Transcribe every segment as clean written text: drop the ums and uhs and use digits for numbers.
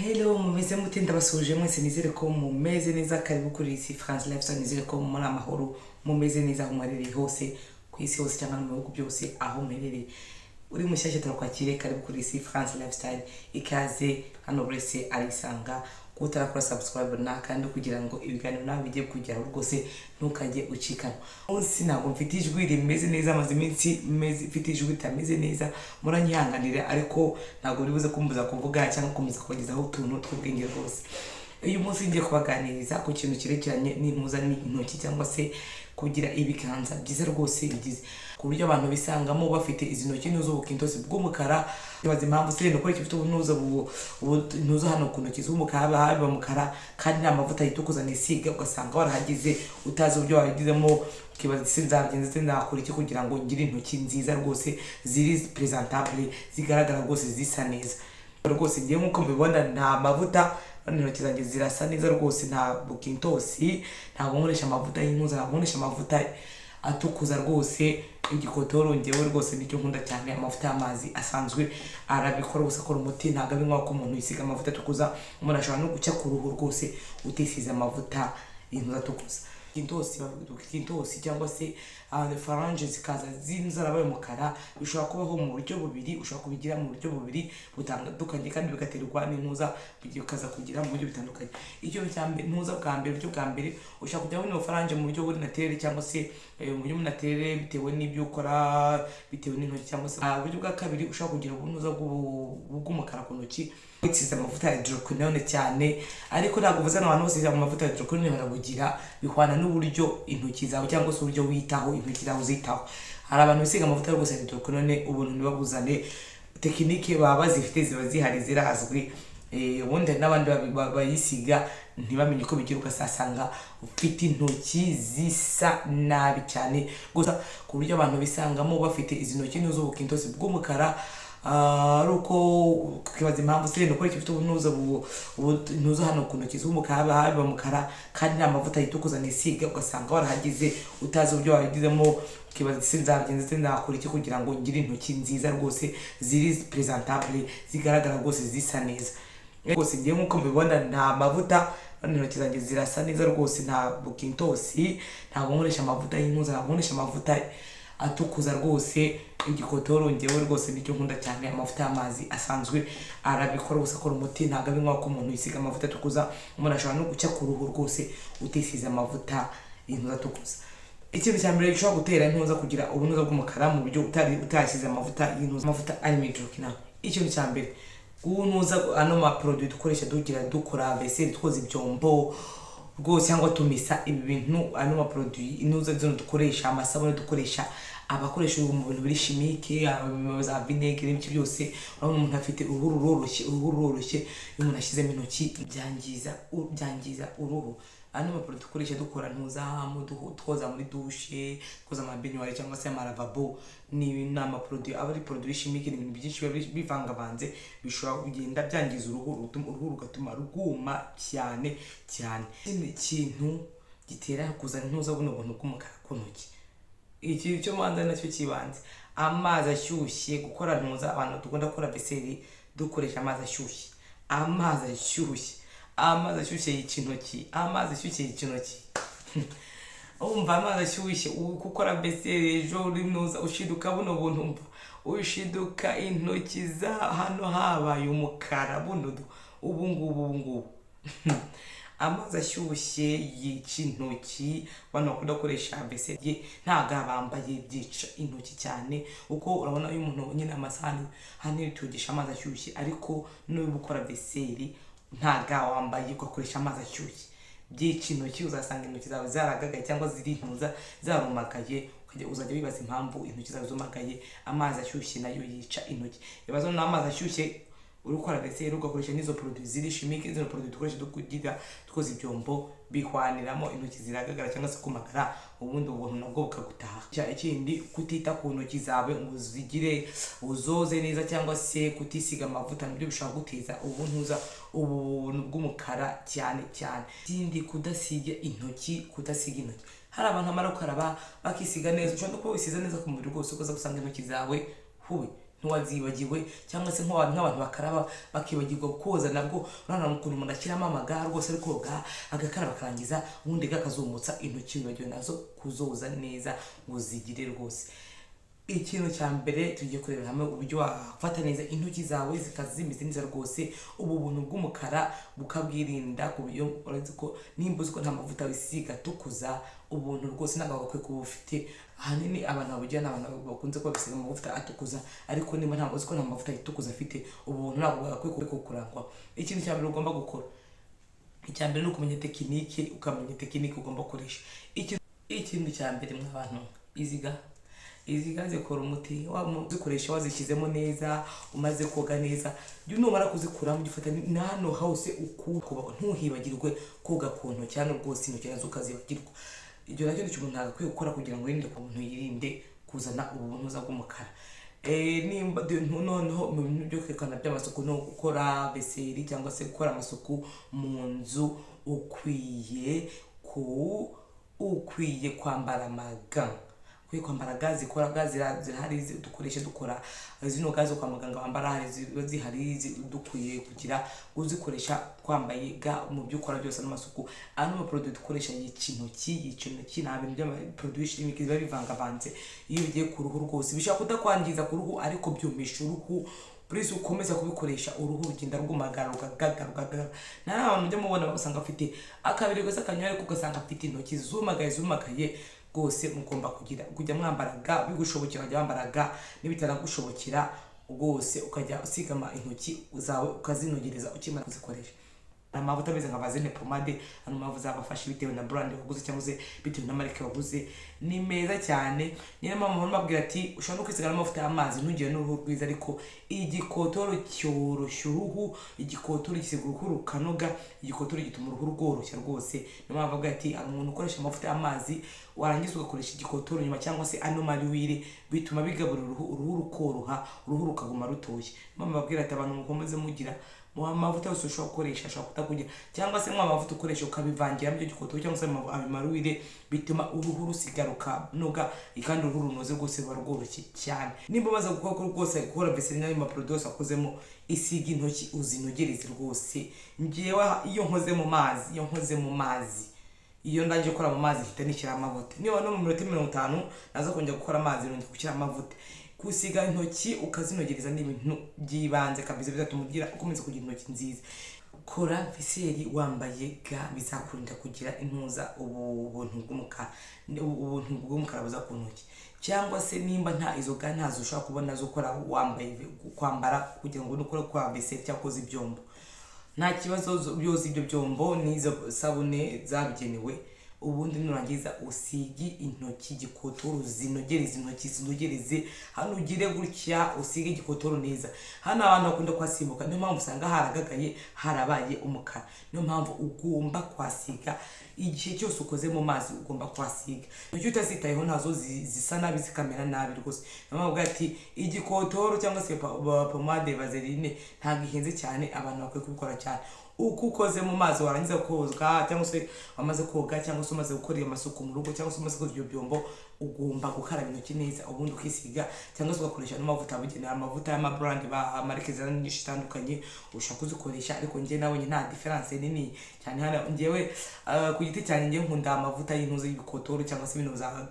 Hello, mumeze mute ndabasuje mwese nizere ko mumeze neza karibu kuri isi France Lifestyle nizere ko muri amahoro mumeze neza aho mwarereye hose ku isi hose cyangwa mu bihugu byose aho mwerereye uri mushyashya turakwakire karibu kuri isi France Lifestyle ikaze hano burese arisanga kutarakora subscribe kandi kugira ngo ibiganiro nawe bijye kugera rwose ntukajye ucikana. Munsi ntabwo mfite ijwi rimeze neza amaze iminsi mfite ijwi ritameze neza muranyihanganira ariko ntabwo ribuze kumbuza kuvuga cyangwa kumbuza kubagezaho utuntu tw'ubwenge rwose. Uyu munsi ngiye kubaganiriza ku kintu kirekeranye n'intoki cyangwa se kugira ibiganza byiza rwose bigize ku buryo abantu bisangamo bafite izi ntoki n'ubukintosi bw'umukara bibaza impamvu se no kwiki ufite ubunuzo hano ku ntoki z'umukara haba umukara kandi nta mavuta yitukuza nisiga ugasanga warahagize utazi uburyo wabigizemo ukibaza se nzabigenza nakora iki kugira ngo ngire intoki nziza rwose ziri presentable zigaragara rwose zisa neza rwose ngiye nkuko mbibona nta mavuta intoki zanjye zirasa neza rwose nta bukintosi ntabwo nkoresha amavuta y'intuza ntabwo nkoresha amavuta atukuza rwose igikotoro ngewe rwose nicyo nkunda cyane amavuta y'amazi asanzwe arabikora gusa akora umuti ntabwo ari nk'uko umuntu yisiga amavuta atukuza umuntu ashobora no gucya ku ruhu rwose utisize amavuta y'intuza atukuza kintosi cyangwa se farange zikaza zarabaye umukara bishobora kubaho mu buryo bubiri ushobora kubigira mu buryo bubiri butandukanye kandi bigaterwa n'intuza bikaza kugira mu buryo bitandukanye. Icyo cyambe ntuza bwa mbere buryo bwa mbere ushaka kujya muri farange mu buryo buri naturel cyangwa se mu buryo naturel bitewe n'ibyo ukora bitewe n'intoki cyangwa se uburyo bwa kabiri ushaka kugira ubuntuza bw'umukara ku ntoki wisize amavuta ya hydroquinone cyane ariko ntabwo vuze n'abantu bose mu mavuta ya hydroquinone barabugira bihwana n'uburyo intoki zawe cyangwa se uburyo witaho intoki zawe zitaho. Hari abantu bisiga amavuta rwose ya hydroquinone ubuntu ntibabuzane tekinike baba bazifite ziba zihari zirazwi ubundi n'abandi bayisiga ntibamenye uko bigira ugasanga ufite intoki zisa nabi cyane gusa ku buryo abantu bisangamo bafite izi ntoki n'ubukintosi bw'umukara ari uko ukibaza impamvu se no kwiki ufite ubunuzo hano ku ntoki z'umukara haba umukara kandi nta mavuta yitukuza nisiga ugasanga warahagize utazi uburyo wabigizemo ukibaza se nzabigenza nakora iki kugira ngo ngire intoki nziza rwose ziri presentable zigaragara rwose zisa neza rwose ngiye nkuko mbibona nta mavuta intoki zanjye zirasa neza rwose nta bukintosi ntabwo nkoresha amavuta y'intuza ntabwo nkoresha amavuta atukuza rwose igikotoro ngewe rwose nicyo nkunda cyane amavuta y'amazi asanzwe arabikora gusa akora umuti ntabwo ari nk'uko umuntu yisiga amavuta atukuza umuntu ashobora no gucya ku ruhu rwose utisize amavuta y'intuza atukuza. Ikintu cya mbere gishobora gutera intuza kugira ubunuza bw'umukara mu buryo utasize amavuta y'intuza amavuta arimo hydroquinone. Ikintu cya mbere gunuza ano ma produit dukoresha dukora vaisselle twoza ibyombo rwose cyangwa tumisa ibi bintu ano ma produit intuza zino dukoresha amasabune dukoresha abakoresha mu bintu biri chimique za vinaigre n'ibiki byose urabona umuntu afite uruhu roroshye umuntu ashizemo intoki byangiza uruhu. Ano ma produit dukoresha dukora ntuza twoza muri douche twoza ama baignoire cyangwa se ama lavabo ni nama produit abari produit chimique n'ibintu byinshi bivangavanze bishobora kugenda byangiza uruhu rugatuma ruguma cyane. Ikindi kintu gitera kuzana ntuza buno buntu bw'umukara ku ntoki iki cyo manza nacyo kibanze amazi ashyushye gukora ntuza abantu dukunda gukora vaisselle dukoresha amazi ashyushye amazi ashyushye y'intoki umva amazi ashyushye gukora vaisselle ejo rimwe ushiduka buno buntu ushiduka intoki za hano habaye umukara buno ubu ngubu amazi ashyushye yica intoki bano bakunda gukoresha vaisselle ntago bambaye byica intoki cyane uko urabona uyu muntu nyine amasahani hano tugisha amazi ashyushye ariko n'ubu gukora vaisselle ntago wambaye ugakoresha amazi ashyushye byica intoki uzasanga intoki zawe zaragagaye cyangwa ziri ntuza zarumagaye uzajya wibaza impamvu intoki zawe zumagaye. Amazi ashyushye nayo yica intoki ibibazo n'amazi ashyushye urukora vaisselle ugakoresha n'izo produit ziri chimique zino produit dukoresha dukoza ibyombo bihwaniramo intoki ziragagara cyangwa se kumagara ubundi ubuntu nabwo bukagutaha. Ikindi kutita ku ntoki zawe ngo zigire uzoze neza cyangwa se kutisiga amavuta nibyo bishobora guteza ubuntuza ubuntu bw'umukara cyane. Ikindi kudasiga intoki hari abantu amara gukaraba bakisiga neza ushobora no kuba wisize neza ku mubiri rwose ukoza gusanga intoki zawe ntiwazibagiwe cyangwa se nk'abantu bakaraba bakibagirwa koza nabwo urana ukuntu umuntu ashyiramo amaga rwose ari koga agakaraba akarangiza ubundi gakazumutsa intoki wibagiwe nazo kuzoza neza ngo zigire rwose. Ikintu cya mbere tugiye kurebera hamwe uburyo wafata neza intoki zawe zikazimeze neza rwose, ubu buntu bw'umukara bukabwirinda ku buryo urazi ko nimba uzi ko nta mavuta wisiga tukuza ubuntu rwose ntabwo bakwiye kuba ufite. Ahanini abantu babugira n'abantu bakunze kuba bisiga amavuta atukuza, ariko niba ntabwo uzi ko nta mavuta itukuza afite ubuntu ntabwo bakwiye kukurangwa. Ikintu cya mbere ugomba gukora, icya mbere ni ukumenya tekinike, ukamenya tekinike ugomba gukoresha. Ikintu cya mbere mw'abantu, iziga zikora umuti wazikoresha wazishyizemo neza umaze koga neza, numara kuzikuramo ugifata na hano hose ukuba ntuhibagirwe koga ku ntoki hano rwose intoki nazo ukazibagirwa. Ibyo nacyo ni ikintu ntagakwiye gukora kugira ngo yirinde ku muntu yirinde kuzana ubuntuza bw'umukara. Nimba noneho mu bintu byo kwerekana by'amasuku no gukora beseri cyangwa se gukora amasuku mu nzu ukwiye kwambara amaga. Kwiye kwambara gazi zikora gazi zirahari dukoresha dukora zino gazi kwa muganga bambara hari zihari dukwiye kugira uzikoresha kwambaye ga mu byo ukora byose n'amasuku. Ano produit dukoresha y'intoki nta bintu by'ama produit chimique biba bivangavanze. Iyo bigiye ku ruhu rwose bishaka kudakwangiza ku ruhu ariko byumisha uruhu, please ukomeza kubikoresha uruhu rugenda rwumagara rugagara. Abantu byo mubona basanga afite akabiri gusa kanywa ariko ugasanga afite intoki zumagaye rwose. Mugomba kujya mwambaraga bigushobokera kujya wambaraga n'ibitaragushobokera rwose ukajya usigama intoki zawe ukazinogereza ukimara kuzikoresha. Amavuta ameze nka vaseline pomade, amavuta zabafasha bitewe na brand waguze cyangwa se bitewe na marke waguze, ni meza cyane. Nyine mama mbabwira ati ushobora no kwisigara amavuta y'amazi ntugire n'uruhu rwiza, ariko igikotoro cyoroshya uruhu, igikotoro gisigura uruhu rukanoga, igikotoro gituma uruhu rworoshya rwose. Niyo mpamvu bavuga ati umuntu ukoresha amavuta y'amazi warangiza ugakoresha igikotoro nyuma cyangwa se ano mariwire bituma bigaburira uruhu rukoroha, uruhu rukaguma rutoshye. Mama mbabwira ati abantu mukomeze mugira amavuta yose ushobora gukoresha ashobora kutakugira, cyangwa se amavuta ukoresha ukabivangira mu gikotoro cyangwa se amaruwire bituma uruhu rusigaruka noga kandi uruhu runoze rwose barworoshye cyane. Nimba umaze gukora beseri n'ayo maproduit yose akozemo, isiga intoki uzinogereze rwose. Ngewe iyo nkoze mu mazi iyo ndangije gukora mu mazi hita nishyira amavuta, niba no mu minota 50 naza kongera gukora amazi nongera gushyira amavuta. Kusiga intoki ukazinogereza n'ibintu byibanze kabisa bizatuma ukomeza kugira intoki nziza. Kora beseri wambaye ga bizakurinda kugira intuza ubuntu bw'umukara buza ku ntoki, cyangwa se nimba nta izo ga ntazo ushaka kubona zo gukora wambaye kwambara kugira ngo nukora kwa beseri cyangwa koza ibyombo, nta kibazo. Byoza ibyo byombo n'izo sabune zabigenewe, ubundi nurangiza usigi intoki igikotoro zinogereze intoki zinogereze hano ugire gutya usige igikotoro neza. Hano abantu bakunda kwasimbuka, niyo mpamvu usanga haragagaye harabaye umukara. Niyo mpamvu ugomba kwasiga igihe cyose ukoze mu mazi, ugomba kwasiga intoki utazitayeho nazo zisa nabi zikamera nabi rwose. Niyo mpamvu ati igikotoro cyangwa se pomade vaseline ntabwo ihenze cyane, abantu bakwiye kubikora cyane. Uko ukoze mu mazi warangiza kozwa cyangwa se wamaze koga cyangwa se umaze gukora amasuku mu rugo cyangwa se umaze koza ibyo byombo, ugomba gukaraba intoki neza ubundi ukisiga, cyangwa se ugakoresha n'amavuta yabugenewe, amavuta y'amabrand ba marke nyinshi zitandukanye ushaka kuzikoresha. Ariko njye nabonye nta difference nini cyane. Hano njyewe ku giti cyane njye nkunda amavuta y'intuzi y'ibikotoro cyangwa se bino za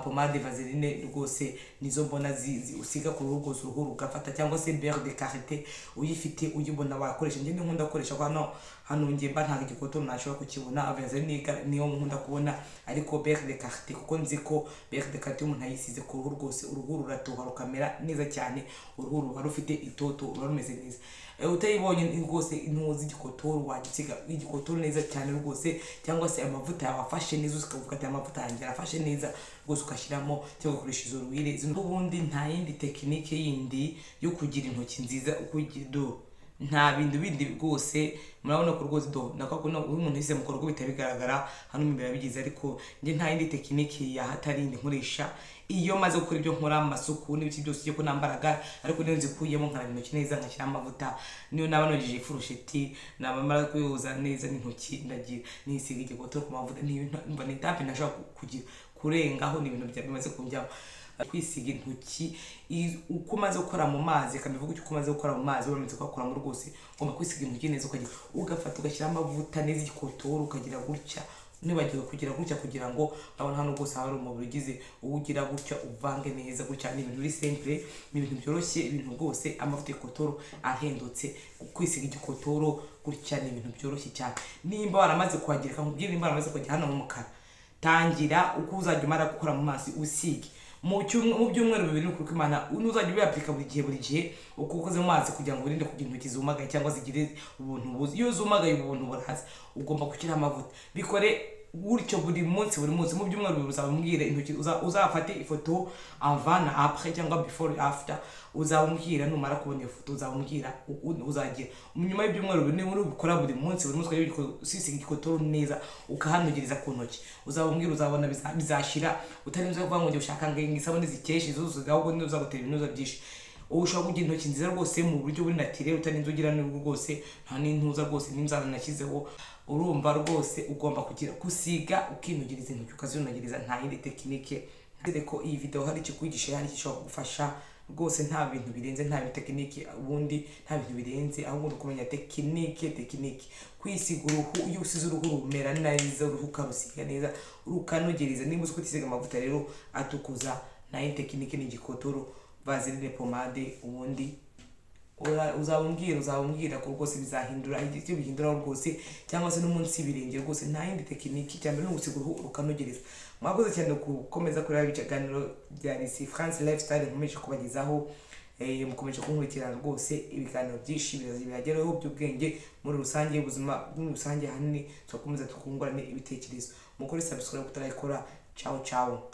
pomade vaseline rwose, nizo mbona usiga ku ruhu rwose uruhu rugafata, cyangwa se beurre de karité uyifite uyibona wakoresha. Njye nkunda gukoresha hano njye mba nta igikotoro nashobora kukibona, vaseline niyo nkunda kubona, ariko beurre de karité kuko nzi ko beurre de karité umuntu ayisize ku ruhu rwose uruhu ruratoha rukamera neza cyane, uruhu ruba rufite itoto ruba rumeze neza. Utayibonye rwose intuzi igikotoro wagisiga igikotoro neza cyane rwose, cyangwa se amavuta yawafashe neza ukavuga ati amavuta yanjye arafashe neza rwose ukashyiramo cyangwa ukoresha izo ruwire. Ubundi nta yindi tekinike yindi yo kugira intoki nziza ukugira nta bindi rwose. Murabona ko rwose nakako umuntu yise mu korwa bitari bigaragara hano imbere bigize, ariko nge nta yindi tekinike ya hatari indi nkoresha. Iyo maze gukora ibyo nkora amasuku n'ibiki byose cyo kunambaraga, ariko niyo nzikuyemo nkaraba intoki neza nkashyira amavuta, niyo nabanogeje ifurusheti nabamara kuyoza neza n'intoki ndagira nisiga igikotoro ku mavuta. Ni etape nashaka kugira kurengaho, ni ibintu bimaze kunjyaho. kwisiga intoki uko umaze gukora mu mazi kamivuga uko umaze gukora mu mazi uramaze gukora mu rwose ugomba kwisiga intoki neza ukagira ugafata ugashyira amavuta neza igikotoro ukagira gutya nibagiwe kugira gutya kugira ngo abona hano rwose hari umubiri ugize ugira gutya uvange neza gutya ni ibintu biri simple ni ibintu byoroshye ibintu rwose amavuta y'ikotoro ahendutse kwisiga igikotoro gutya ni ibintu byoroshye cyane nimba waramaze kwagirika nkubwire nimba waramaze kujya hano mu mukara tangira uko uzajya umara gukora mu mazi usige mu byumweru bibiri kuko Imana uzajya uyaplika buri gihe uko ukoze mu mazi kugira ngo urinde kugira intoki zumagaye cyangwa zigire ubuntu buzi iyo zumagaye ubuntu burahaze ugomba gushyira amavuta bikore gutyo buri munsi mu byumweru bibiri uzabambwira intoki uzafate ifoto avant na après cyangwa before after uzabambwira numara kubona iyo foto uzabambwira uzagira nyuma y'ibyumweru bibiri niba ubikora buri munsi usisiga igikotoro neza ukahanugiriza ku ntoki uzabambwira uzabona bizashira utarinze kuvuga ngo ushaka ngo isabune zikeshe zose ahubwo nizo uzagutera ibinuza byinshi ushobora kugira intoki nziza rwose mu buryo buri naturel utarinze ugira n'ubwo rwose nta n'intuza rwose n'inzara nashyizeho urumva rwose ugomba kugira gusiga ukinugiriza intoki ukazunagiriza nta yindi tekinike ko iyi video hari icyo kwigisha hari icyo kugufasha rwose nta bintu birenze nta tekinike ubundi nta bintu birenze ahubwo kumenya tekinike kwisiga uruhu iyo usize uruhu rumera neza uruhu karusiga neza urukanugiriza niba uzi kutisiga amavuta rero atukuza nta yindi tekinike ni igikotoro vaseline pomade ubundi uzabambwira ko rwose bizahindura icyo bihindura rwose cyangwa se n'umunsi birenge rwose nta yindi tekiniki cyane no gusiga uruhu rukanogereza mwakoze cyane gukomeza kureba ibiganiro bya Risi France Lifestyle nkomeje kubagezaho mukomeje kunkurikirana rwose ibiganiro byinshi birageraho by'ubwenge muri rusange ubuzima muri rusange hanini twakomeza tukungurana ibitekerezo mukore subscribe kutarayikora ciao